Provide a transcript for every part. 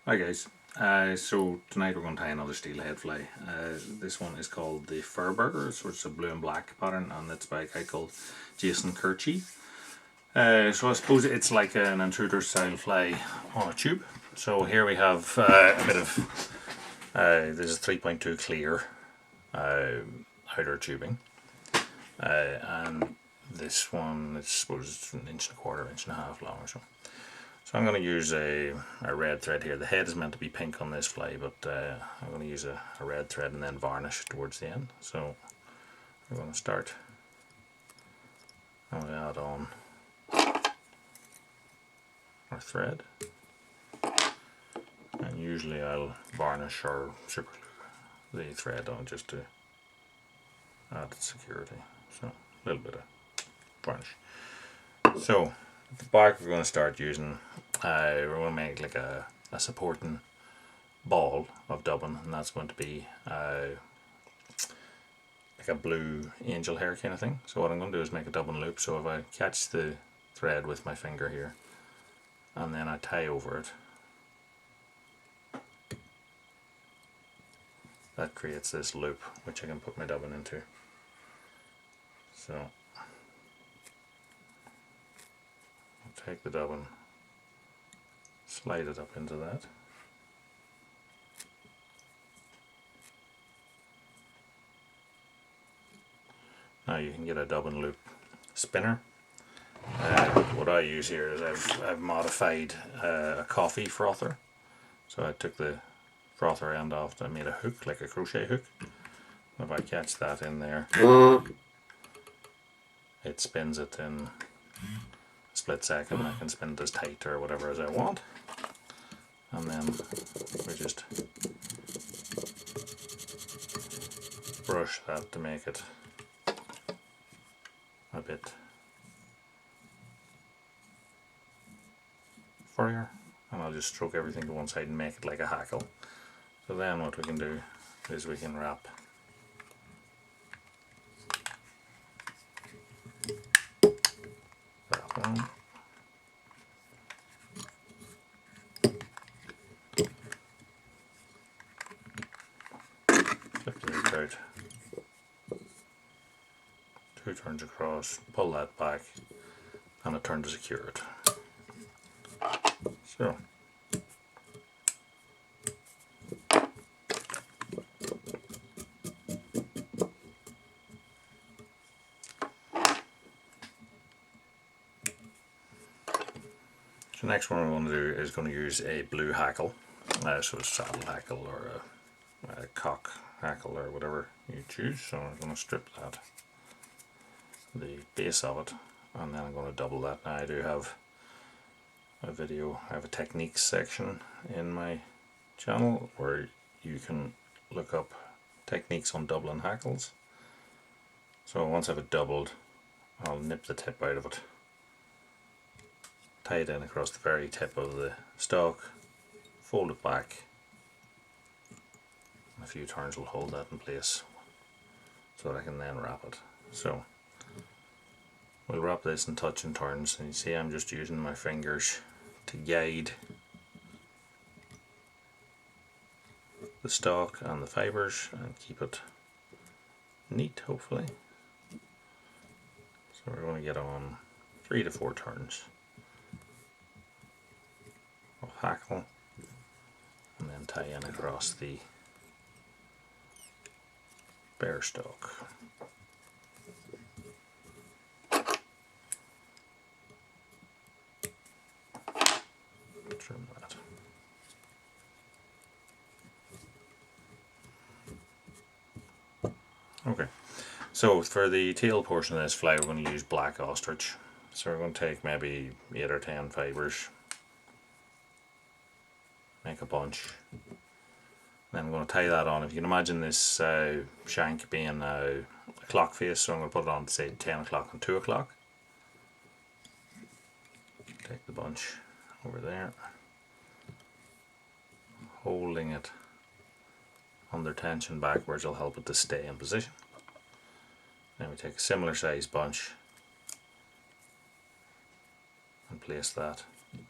Hi guys, so tonight we're going to tie another steelhead fly. This one is called the Fur Burger, so it's a blue and black pattern, and it's by a guy called Jason Kirchie. So I suppose it's like an intruder style fly on a tube. So here we have a bit of, this is 3.2 clear outer tubing, and this one I suppose it's an inch and a quarter, inch and a half long or so. So I'm going to use a red thread here. The head is meant to be pink on this fly, but I'm going to use a red thread and then varnish towards the end. So we're going to start. I'm going to add on our thread, and usually I'll varnish or super glue the thread on just to add security. So a little bit of varnish. So at the back we're going to start using, we're going to make like a supporting ball of dubbing, and that's going to be like a blue angel hair kind of thing. So what I'm going to do is make a dubbing loop. So if I catch the thread with my finger here and then I tie over it, that creates this loop which I can put my dubbing into. So take the dubbing, slide it up into that. Now you can get a dubbing loop spinner. What I use here is I've modified a coffee frother. So I took the frother end off, I made a hook, like a crochet hook. If I catch that in there, it spins it in split second. I can spin it as tight or whatever as I want, and then we just brush that to make it a bit furrier, and I'll just stroke everything to one side and make it like a hackle. So then what we can do is we can wrap that one. Flip the loop out, 2 turns across, pull that back, and a turn to secure it. So the next one we're going to do is going to use a blue hackle, so a saddle hackle or a cock hackle or whatever you choose. So I'm going to strip that, the base of it, and then I'm going to double that. Now I do have a video, I have a techniques section in my channel where you can look up techniques on doubling hackles. So once I have it doubled, I'll nip the tip out of it, tie it in across the very tip of the stalk, fold it back, and a few turns will hold that in place so that I can then wrap it. So we'll wrap this in touch and turns, and you see I'm just using my fingers to guide the stalk and the fibres and keep it neat, hopefully. So we're going to get on 3 to 4 turns of hackle, and then tie in across the bare stalk. Trim that. Okay, so for the tail portion of this fly we're going to use black ostrich. So we're going to take maybe 8 or 10 fibres, make a bunch, then I'm going to tie that on. If you can imagine this shank being a clock face, so I'm going to put it on to say 10 o'clock and 2 o'clock. Take the bunch over there, holding it under tension backwards will help it to stay in position. Then we take a similar size bunch and place that on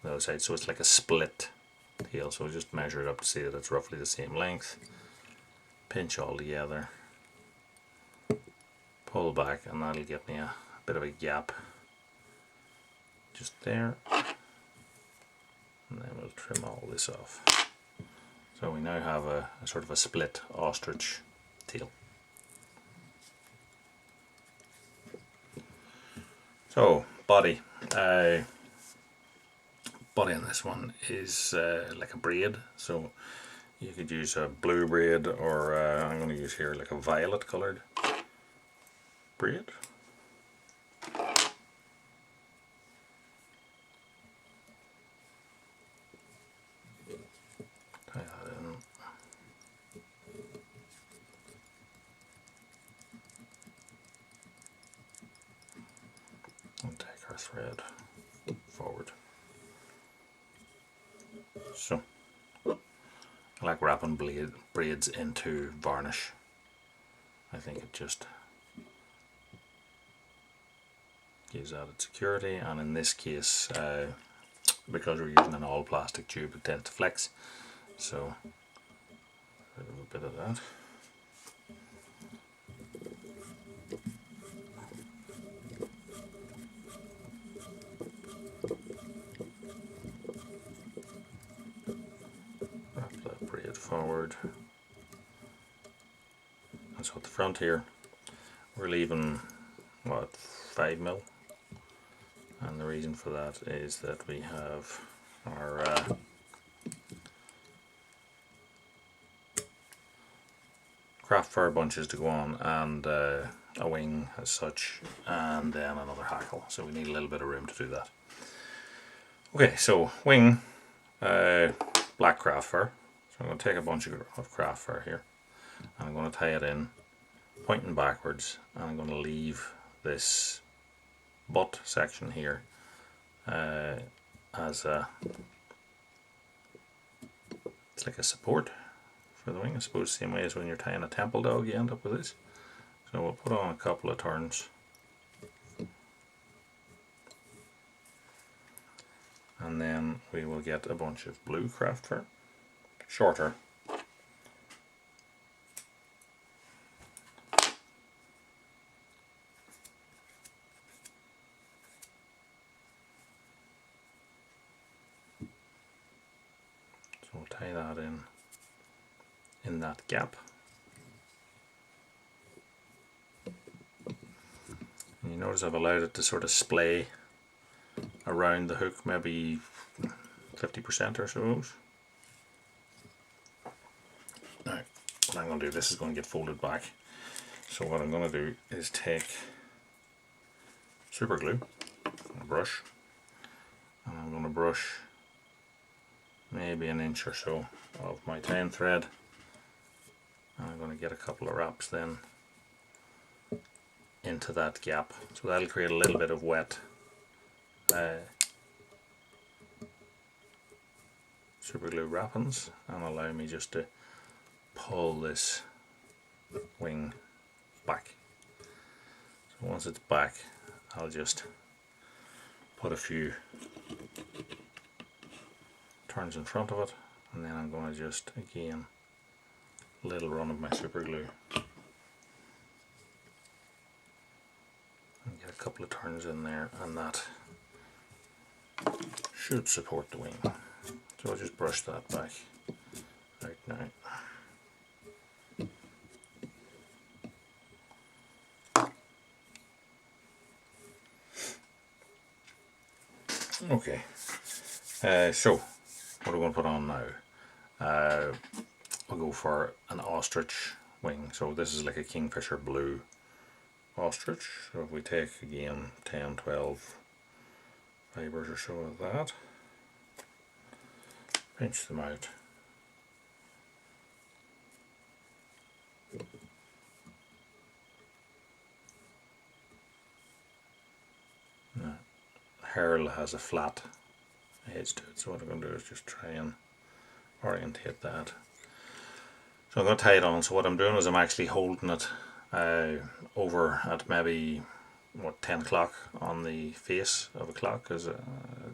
the other side, so it's like a split tail, so just measure it up to see that it's roughly the same length. Pinch all together, pull back, and that'll give me a bit of a gap just there, and then we'll trim all this off. So we now have a sort of a split ostrich tail. So body, body on this one is like a braid, so you could use a blue braid, or I'm going to use here like a violet coloured braid. Tie that in. And take our thread forward. So I like wrapping braids into varnish. I think it just gives added security, and in this case, because we're using an all plastic tube, it tends to flex, so a little bit of that. Wrap that braid forward. And so at the front here, we're leaving, what, 5mm? And the reason for that is that we have our craft fur bunches to go on, and a wing as such, and then another hackle, so we need a little bit of room to do that. Okay, so wing, black craft fur. So I'm going to take a bunch of craft fur here, and I'm going to tie it in pointing backwards, and I'm going to leave this butt section here as a, it's like a support for the wing, I suppose, same way as when you're tying a temple dog, you end up with this. So we'll put on a couple of turns, and then we will get a bunch of blue craft fur, shorter. So we'll tie that in that gap. And you notice I've allowed it to sort of splay around the hook, maybe 50% or so. Now, what I'm going to do, this is going to get folded back. So what I'm going to do is take super glue, a brush, and I'm going to brush maybe an inch or so of my tying thread. And I'm going to get a couple of wraps then into that gap. So that'll create a little bit of wet super glue wrappings, and allow me just to pull this wing back. So once it's back, I'll just put a few turns in front of it, and then I'm going to just again little run of my super glue and get a couple of turns in there, and that should support the wing. So I'll just brush that back right now. Okay, so what are we going to put on now? We'll go for an ostrich wing. So this is like a kingfisher blue ostrich. So if we take again 10, 12 fibres or so of that, pinch them out, now, herl has a flat edge to it, so what I'm going to do is just try and orientate that. So I'm going to tie it on. So what I'm doing is I'm actually holding it over at maybe what, 10 o'clock on the face of a clock,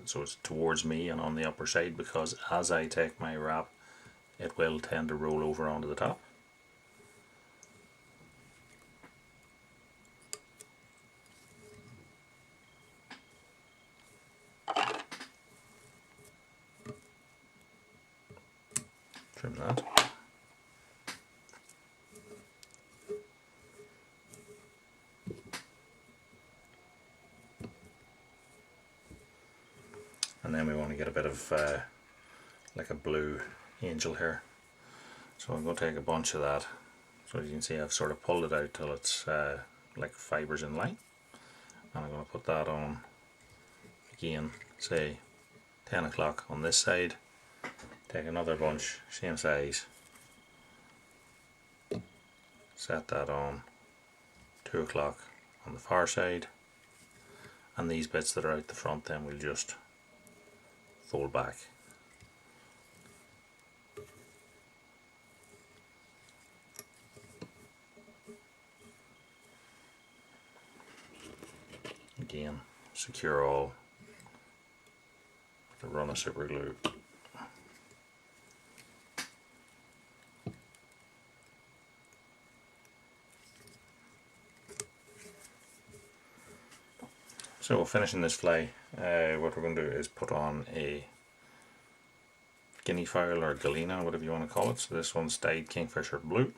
so it's towards me and on the upper side, because as I take my wrap it will tend to roll over onto the top. Trim that. And then we want to get a bit of like a blue angel here. So I'm going to take a bunch of that. So as you can see, I've sort of pulled it out till it's like fibres in line. And I'm going to put that on again, say 10 o'clock on this side. Take another bunch, same size. Set that on 2 o'clock on the far side. And these bits that are out the front then we'll just fold back. Again, secure all with a run of super glue. So finishing this fly, what we're going to do is put on a guinea fowl or galena, whatever you want to call it. So this one's dyed kingfisher blue.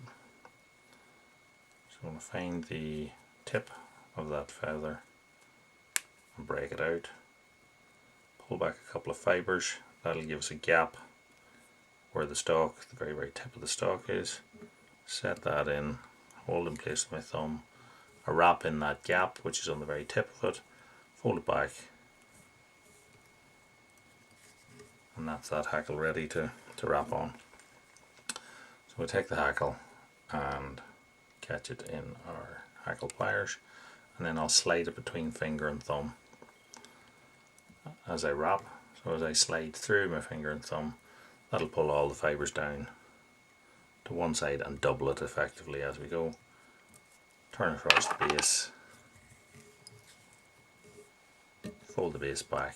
So I'm going to find the tip of that feather and break it out. Pull back a couple of fibres. That'll give us a gap where the stalk, the very tip of the stalk is. Set that in, hold in place with my thumb. A wrap in that gap, which is on the very tip of it. Fold it back, and that's that hackle ready to wrap on. So we'll take the hackle and catch it in our hackle pliers, and then I'll slide it between finger and thumb as I wrap. So as I slide through my finger and thumb, that'll pull all the fibres down to one side and double it effectively as we go. Turn across the base, fold the base back,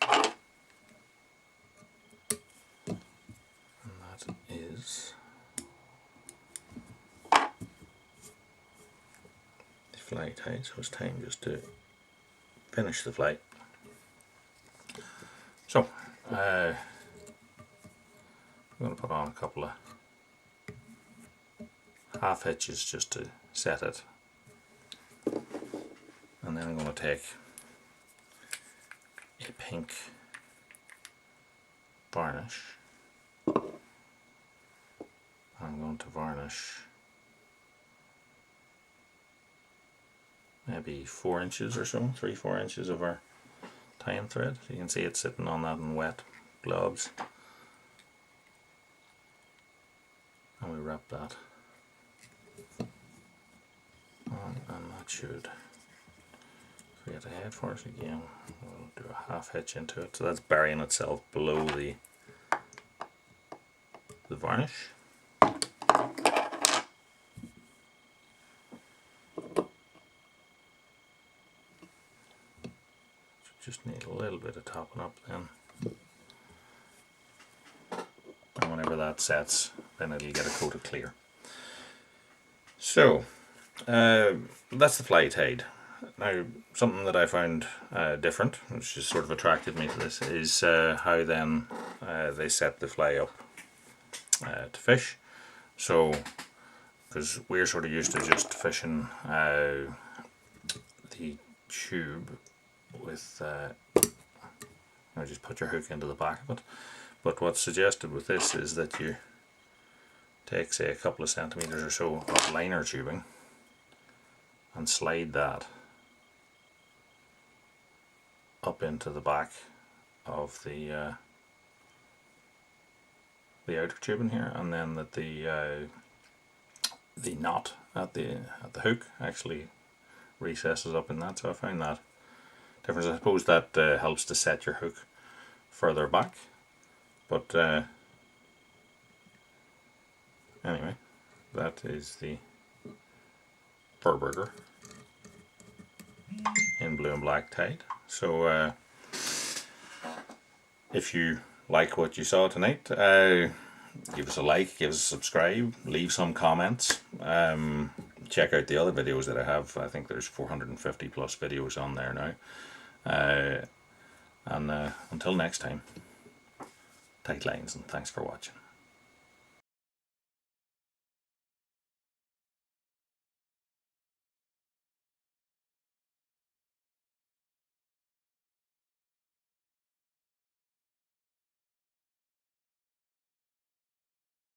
and that is the fly tied. So it's time just to finish the fly. So I'm going to put on a couple of half hitches just to set it, and then I'm going to take a pink varnish. I'm going to varnish maybe 4 inches or so, 3-4 inches of our tying thread. So you can see it's sitting on that in wet globs, and we wrap that on, and that should create a head for us again. We'll do a half hitch into it, so that's burying itself below the varnish. Just need a little bit of topping up then, and whenever that sets then it'll get a coat of clear. So that's the fly tied. Now something that I found different, which just sort of attracted me to this, is how then they set the fly up to fish. So because we're sort of used to just fishing the tube with just put your hook into the back of it, but what's suggested with this is that you take, say, a couple of centimeters or so of liner tubing and slide that up into the back of the outer tubing here, and then that the knot at the hook actually recesses up in that. So I found that difference. I suppose that helps to set your hook further back, but Anyway, that is the fur burger in blue and black tide. So if you like what you saw tonight, give us a like, give us a subscribe, leave some comments. Check out the other videos that I have. I think there's 450 plus videos on there now. And until next time, tight lines, and thanks for watching.